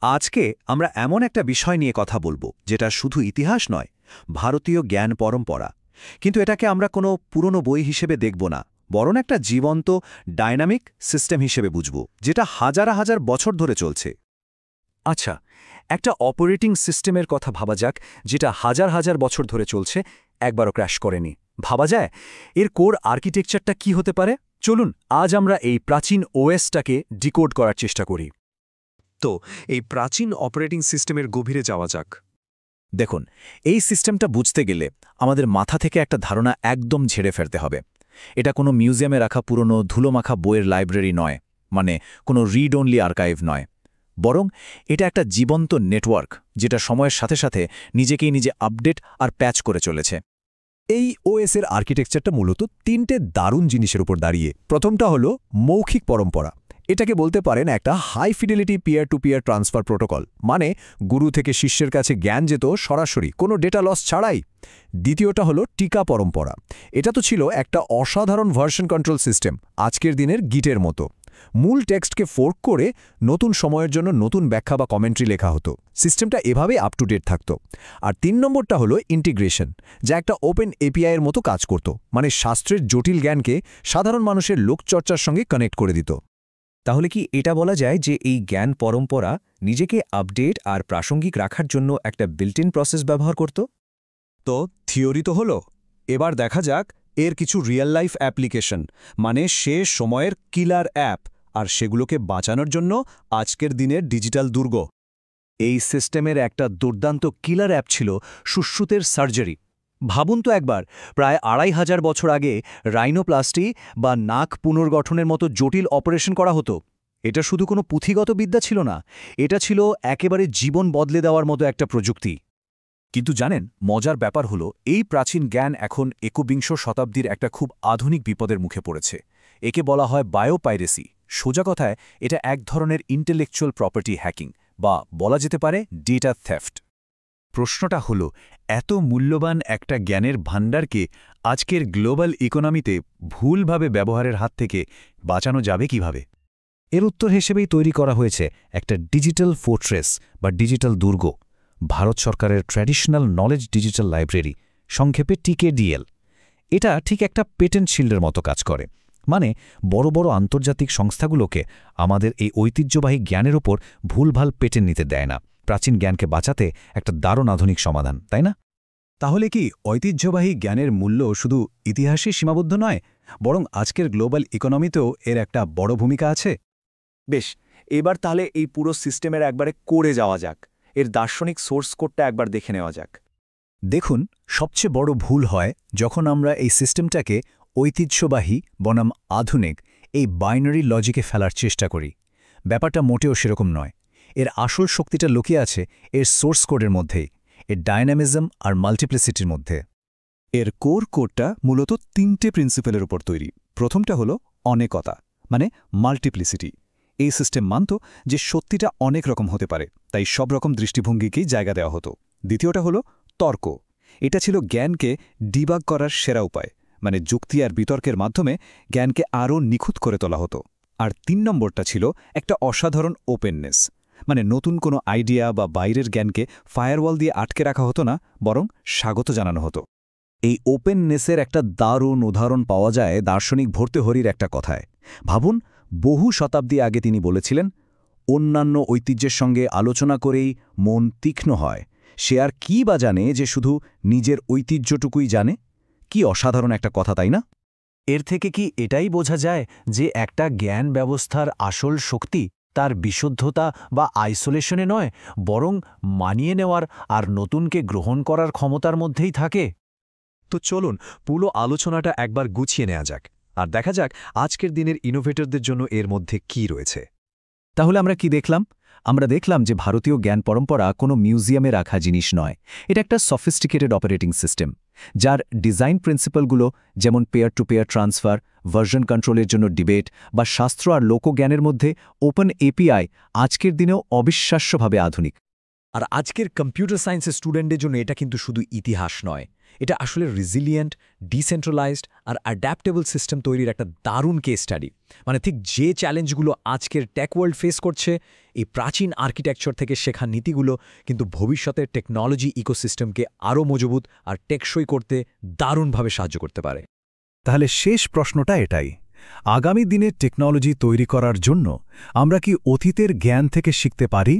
আজকে আমরা এমন একটা বিষয় নিয়ে কথা বলবো যেটা শুধু ইতিহাস নয়, ভারতীয় জ্ঞান পরম্পরা। কিন্তু এটাকে আমরা কোনো পুরনো বই হিসেবে দেখব না, বরং একটা জীবন্ত ডাইনামিক সিস্টেম হিসেবে বুঝব, যেটা হাজার হাজার বছর ধরে চলছে। আচ্ছা, একটা অপারেটিং সিস্টেমের কথা ভাবা যাক, যেটা হাজার হাজার বছর ধরে চলছে, একবারও ক্র্যাশ করেনি। ভাবা যায় এর কোর আর্কিটেকচারটা কি হতে পারে? চলুন আজ আমরা এই প্রাচীন ওএসটাকে ডিকোড করার চেষ্টা করি। তো এই প্রাচীন অপারেটিং সিস্টেমের গভীরে যাওয়া যাক। দেখুন, এই সিস্টেমটা বুঝতে গেলে আমাদের মাথা থেকে একটা ধারণা একদম ঝেড়ে ফেলতে হবে। এটা কোনো মিউজিয়ামে রাখা পুরনো ধুলোমাখা বইয়ের লাইব্রেরি নয়, মানে কোনো রিড অনলি আর্কাইভ নয়, বরং এটা একটা জীবন্ত নেটওয়ার্ক, যেটা সময়ের সাথে সাথে নিজেকেই নিজে আপডেট আর প্যাচ করে চলেছে। এই ওএসের আর্কিটেকচারটা মূলত তিনটে দারুণ জিনিসের উপর দাঁড়িয়ে। প্রথমটা হলো মৌখিক পরম্পরা। এটাকে বলতে পারেন একটা high fidelity peer to peer transfer protocol, মানে গুরু থেকে শিষ্যের কাছে জ্ঞান যেত সরাসরি, কোনো ডেটা লস ছাড়াই। দ্বিতীয়টা হলো টিকা পরম্পরা। এটা তো ছিল একটা অসাধারণ ভার্সন কন্ট্রোল সিস্টেম, আজকের দিনের গিটের মতো। মূল টেক্সটকে ফোর্ক করে নতুন সময়ের জন্য নতুন ব্যাখ্যা বা কমেন্ট্রি লেখা হতো। সিস্টেমটা এভাবেই আপ টু ডেট থাকত। আর ৩ নম্বরটা হলো ইন্টিগ্রেশন, যা একটা ওপেন এপিআইয়ের মতো কাজ করত, মানে শাস্ত্রের জটিল জ্ঞানকে সাধারণ মানুষের লোকচর্চার সঙ্গে কানেক্ট করে দিত। তাহলে কি এটা বলা যায় যে এই জ্ঞান পরম্পরা নিজেকে আপডেট আর প্রাসঙ্গিক রাখার জন্য একটা বিল্ট ইন প্রসেস ব্যবহার করত? তো থিওরি তো হলো, এবার দেখা যাক এর কিছু রিয়েল লাইফ অ্যাপ্লিকেশন, মানে শেষ সময়ের কিলার অ্যাপ, আর সেগুলোকে বাঁচানোর জন্য আজকের দিনের ডিজিটাল দুর্গ। এই সিস্টেমের একটা দুর্দান্ত কিলার অ্যাপ ছিল সুশ্রুতের সার্জারি। ভাবুন তো একবার, প্রায় ২৫০০ বছর আগে রাইনোপ্লাস্টি বা নাক পুনর্গঠনের মতো জটিল অপারেশন করা হতো। এটা শুধু কোনো পুঁথিগত বিদ্যা ছিল না, এটা ছিল একেবারে জীবন বদলে দেওয়ার মতো একটা প্রযুক্তি। কিন্তু জানেন, মজার ব্যাপার হলো এই প্রাচীন জ্ঞান এখন একবিংশ শতাব্দীর একটা খুব আধুনিক বিপদের মুখে পড়েছে। একে বলা হয় বায়োপাইরেসি। সোজা কথায় এটা এক ধরনের ইন্টেলেকচুয়াল প্রপার্টি হ্যাকিং, বা বলা যেতে পারে ডেটা থেফট। প্রশ্নটা হলো, এত মূল্যবান একটা জ্ঞানের ভাণ্ডারকে আজকের গ্লোবাল ইকোনমিতে ভুলভাবে ব্যবহারের হাত থেকে বাঁচানো যাবে কিভাবে? এর উত্তর হিসেবেই তৈরি করা হয়েছে একটা ডিজিটাল ফোর্ট্রেস বা ডিজিটাল দুর্গ, ভারত সরকারের ট্র্যাডিশনাল নলেজ ডিজিটাল লাইব্রেরি, সংক্ষেপে টিকেডিএল। এটা ঠিক একটা পেটেন্ট শিল্ডের মতো কাজ করে, মানে বড় বড় আন্তর্জাতিক সংস্থাগুলোকে আমাদের এই ঐতিহ্যবাহী জ্ঞানের ওপর ভুলভাল পেটেন্ট নিতে দেয় না। প্রাচীন জ্ঞানকে বাঁচাতে একটা দারুণ আধুনিক সমাধান, তাই না? তাহলে কি ঐতিহ্যবাহী জ্ঞানের মূল্য শুধু ইতিহাসেই সীমাবদ্ধ নয়, বরং আজকের গ্লোবাল ইকোনমিতেও এর একটা বড় ভূমিকা আছে? বেশ, এবার তাহলে এই পুরো সিস্টেমের একবারে করে যাওয়া যাক। এর দার্শনিক সোর্স কোডটা একবার দেখে নেওয়া যাক। দেখুন, সবচেয়ে বড় ভুল হয় যখন আমরা এই সিস্টেমটাকে ঐতিহ্যবাহী বনাম আধুনিক এই বাইনারি লজিকে ফেলার চেষ্টা করি। ব্যাপারটা মোটেও সেরকম নয়। এর আসল শক্তিটা লুকিয়ে আছে এর সোর্স কোডের মধ্যেই, এর ডায়নামিজম আর মাল্টিপ্লিসিটির মধ্যে। এর কোর কোডটা মূলত ৩টে প্রিন্সিপালের উপর তৈরি। প্রথমটা হলো অনেকতা, মানে মাল্টিপ্লিসিটি। এই সিস্টেম মানত যে সত্যিটা অনেক রকম হতে পারে, তাই সব রকম দৃষ্টিভঙ্গিকেই জায়গা দেওয়া হতো। দ্বিতীয়টা হলো তর্ক। এটা ছিল জ্ঞানকে ডিবাগ করার সেরা উপায়, মানে যুক্তি আর বিতর্কের মাধ্যমে জ্ঞানকে আরও নিখুঁত করে তোলা হতো। আর ৩ নম্বরটা ছিল একটা অসাধারণ ওপেননেস, মানে নতুন কোনো আইডিয়া বা বাইরের জ্ঞানকে ফায়ারওয়াল দিয়ে আটকে রাখা হতো না, বরং স্বাগত জানানো হতো। এই ওপেননেসের একটা দারুণ উদাহরণ পাওয়া যায় দার্শনিক ভর্তৃহরির একটা কথায়। ভাবুন, বহু শতাব্দী আগে তিনি বলেছিলেন, অন্যান্য ঐতিহ্যের সঙ্গে আলোচনা করেই মন তীক্ষ্ণ হয়। সে আর কি বা জানে যে শুধু নিজের ঐতিহ্যটুকুই জানে? কি অসাধারণ একটা কথা, তাই না? এর থেকে কি এটাই বোঝা যায় যে একটা জ্ঞান ব্যবস্থার আসল শক্তি তার বিশুদ্ধতা বা আইসোলেশনে নয়, বরং মানিয়ে নেওয়ার আর নতুনকে গ্রহণ করার ক্ষমতার মধ্যেই থাকে? তো চলুন পুরো আলোচনাটা একবার গুছিয়ে নেওয়া যাক, আর দেখা যাক আজকের দিনের ইনোভেটরদের জন্য এর মধ্যে কি রয়েছে। তাহলে আমরা কি দেখলাম? আমরা দেখলাম যে ভারতীয় জ্ঞান পরম্পরা কোনো মিউজিয়ামে রাখা জিনিস নয়। এটা একটা সফিস্টিকেটেড অপারেটিং সিস্টেম, যার ডিজাইন প্রিন্সিপালগুলো, যেমন peer to peer transfer, version কন্ট্রোলের জন্য ডিবেট, বা শাস্ত্র আর লোকজ্ঞানের মধ্যে ওপেন এপিআই, আজকের দিনেও অবিশ্বাস্যভাবে আধুনিক। আর আজকের কম্পিউটার সায়েন্সের স্টুডেন্টদের জন্য এটা কিন্তু শুধু ইতিহাস নয়, এটা আসলে রিজিলিয়েন্ট, ডিসেন্ট্রালাইজড আর অ্যাডাপ্টেবল সিস্টেম তৈরির একটা দারুণ কেস স্টাডি। মানে ঠিক যে চ্যালেঞ্জগুলো আজকের টেক ওয়ার্ল্ড ফেস করছে, এই প্রাচীন আর্কিটেকচার থেকে শেখা নীতিগুলো কিন্তু ভবিষ্যতের টেকনোলজি ইকোসিস্টেমকে আরও মজবুত আর টেকসই করতে দারুণভাবে সাহায্য করতে পারে। তাহলে শেষ প্রশ্নটা এটাই, আগামী দিনে টেকনোলজি তৈরি করার জন্য আমরা কি অতীতের জ্ঞান থেকে শিখতে পারি?